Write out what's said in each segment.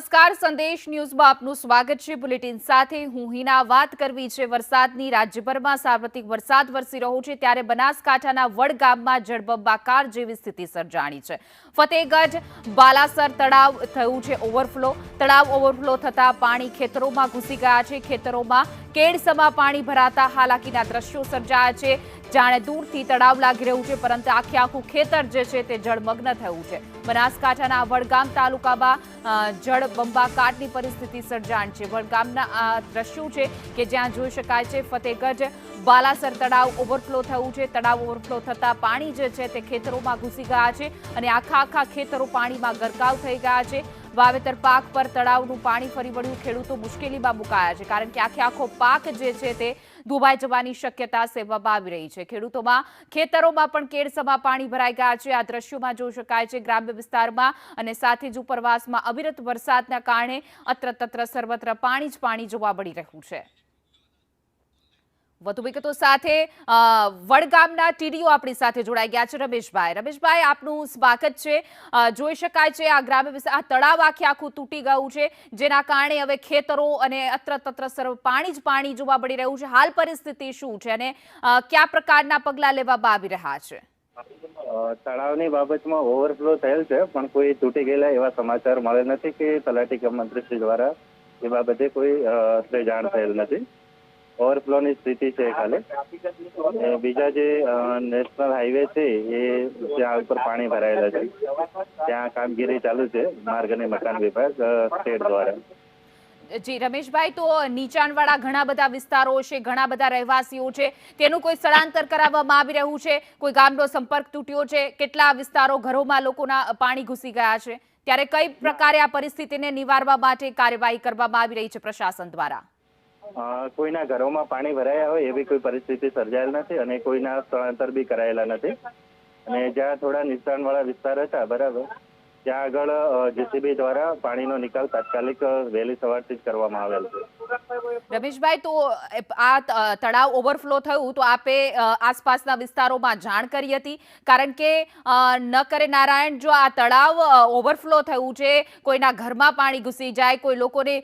નમસ્કાર, સંદેશ ન્યૂઝમાં આપનું સ્વાગત છે। બુલેટિન સાથે હું હિના। વાત કરવી છે વરસાદની। રાજ્યભરમાં સાર્વત્રિક વરસાદ વરસી રહ્યો છે, ત્યારે બનાસકાંઠાના વડગામમાં જળબંબાકાર જેવી સ્થિતિ સર્જાણી છે। ફતેહગઢ બાલાસર તળાવ થયું છે ઓવરફ્લો। તળાવ ઓવરફ્લો થતા પાણી ખેતરોમાં ઘૂસી ગયા છે। ખેતરોમાં કેડસમાં પાણી ભરાતા હાલાકીના દ્રશ્યો સર્જાયા છે। જાણે દૂરથી તળાવ લાગી રહ્યું છે, પરંતુ આખું ખેતર જે છે તે જળમગ્ન થયું છે। બનાસકાંઠાના વડગામ તાલુકામાં જળબંબાકારની પરિસ્થિતિ સર્જાણ છે। વડગામના આ દ્રશ્યો છે કે જ્યાં જોઈ શકાય છે ફતેહગઢ બાલાસર તળાવ ઓવરફ્લો થયું છે। તળાવ ઓવરફ્લો થતા પાણી જે છે તે ખેતરોમાં ઘૂસી ગયા છે અને આખા ખેતરો પાણીમાં ગરકાવ થઈ ગયા છે। વાવેતર પાક પર તળાવનું પાણી ફરી વળ્યું। ખેડૂતો મુશ્કેલીમાં મુકાયા છે, કારણ કે આખો પાક જે છે તે ડૂબાઈ જવાની શક્યતા સેવવામાં આવી રહી છે। ખેડૂતોમાં ખેતરોમાં પણ કેડસમાં પાણી ભરાઈ ગયા છે। આ દ્રશ્યોમાં જોઈ શકાય છે ગ્રામ્ય વિસ્તારમાં અને સાથે જ ઉપરવાસમાં અવિરત વરસાદના કારણે અત્ર તત્ર સર્વત્ર પાણી જ પાણી જોવા મળી રહ્યું છે। વધુ વિગતો સાથે વડગામના ટીડીઓ આપણી સાથે જોડાઈ ગયા છે રમેશભાઈ। રમેશભાઈ, આપનું સ્વાગત છે। જોઈ શકાય છે આ ગ્રામ્ય વિસ્તાર, આ તળાવ આખું તૂટી ગયું છે, જેના કારણે હવે ખેતરો અને અત્ર તત્ર સર્વ પાણી જ પાણી જોવા મળી રહ્યું છે। હાલ પરિસ્થિતિ શું છે અને કયા પ્રકારના પગલાં લેવામાં આવી રહ્યા છે? તળાવની બાબતમાં ઓવરફ્લો થયેલ છે, પણ કોઈ તૂટી ગયેલા એવા સમાચાર મળે નથી કે તલાટી કમ મંત્રીશ્રી દ્વારા એ બાબતે કોઈ જાણ થયેલ નથી। ઓવરફ્લોની સ્થિતિ છે ખાલી। બીજા જે નેશનલ હાઈવે છે એ ત્યાં ઉપર પાણી ભરાયેલા છે, ત્યાં કામગીરી ચાલુ છે માર્ગ અને મકાન વિભાગ સ્ટેટ દ્વારા। જી રમેશભાઈ, તો નીચાણવાળા ઘણા બધા વિસ્તારો છે, ઘણા બધા રહેવાસીઓ છે, તેનું કોઈ સ્થળાંતર કરાવવામાં આવી રહ્યું છે? કોઈ ગામનો સંપર્ક તૂટ્યો છે? કેટલા વિસ્તારો ઘરોમાં લોકોના પાણી ઘૂસી ગયા છે? ત્યારે કઈ પ્રકારે આ પરિસ્થિતિને નિવારવા માટે કાર્યવાહી કરવામાં આવી રહી છે પ્રશાસન દ્વારા? કોઈના ઘરોમાં પાણી ભરાયા હોય એવી કોઈ પરિસ્થિતિ સર્જાયેલ નથી અને કોઈના સ્થળાંતર બી કરાયેલા નથી। અને જ્યાં થોડા નીચાણવાળા વિસ્તાર હતા બરાબર, ત્યાં આગળ જેસીબી દ્વારા પાણીનો નિકાલ તાત્કાલિક વહેલી સવારથી જ કરવામાં આવેલ છે। રમેશભાઈ, તો આ તળાવ ઓવરફ્લો થયું તો આપે આસપાસના વિસ્તારોમાં જાણ કરી હતી? કારણ કે ન કરે નારાયણ, જો આ તળાવ ઓવરફ્લો થયું છે, કોઈના ઘરમાં પાણી ઘૂસી જાય, કોઈ લોકોની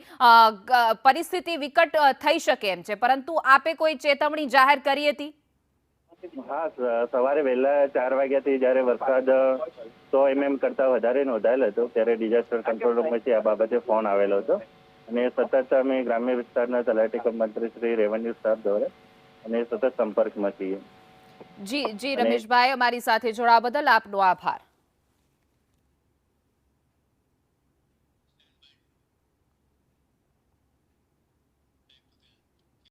પરિસ્થિતિ વિકટ થઈ શકે એમ છે, પરંતુ આપે કોઈ ચેતવણી જાહેર કરી હતી? હા, સવારે વહેલા 4 વાગ્યાથી જયારે વરસાદ 100 mm કરતા વધારે નોંધાયેલ હતો ત્યારે ડિઝાસ્ટર કંટ્રોલ રૂમમાંથી આ બાબતે ફોન આવેલો હતો અને સતત અમે ગ્રામ્ય વિસ્તારના તલાટી કમ મંત્રી શ્રી રેવન્યુ સ્ટાફ દ્વારા અને સતત સંપર્કમાં છીએ। જી રમેશભાઈ, અમારી સાથે જોડાવા બદલ આપનો આભાર।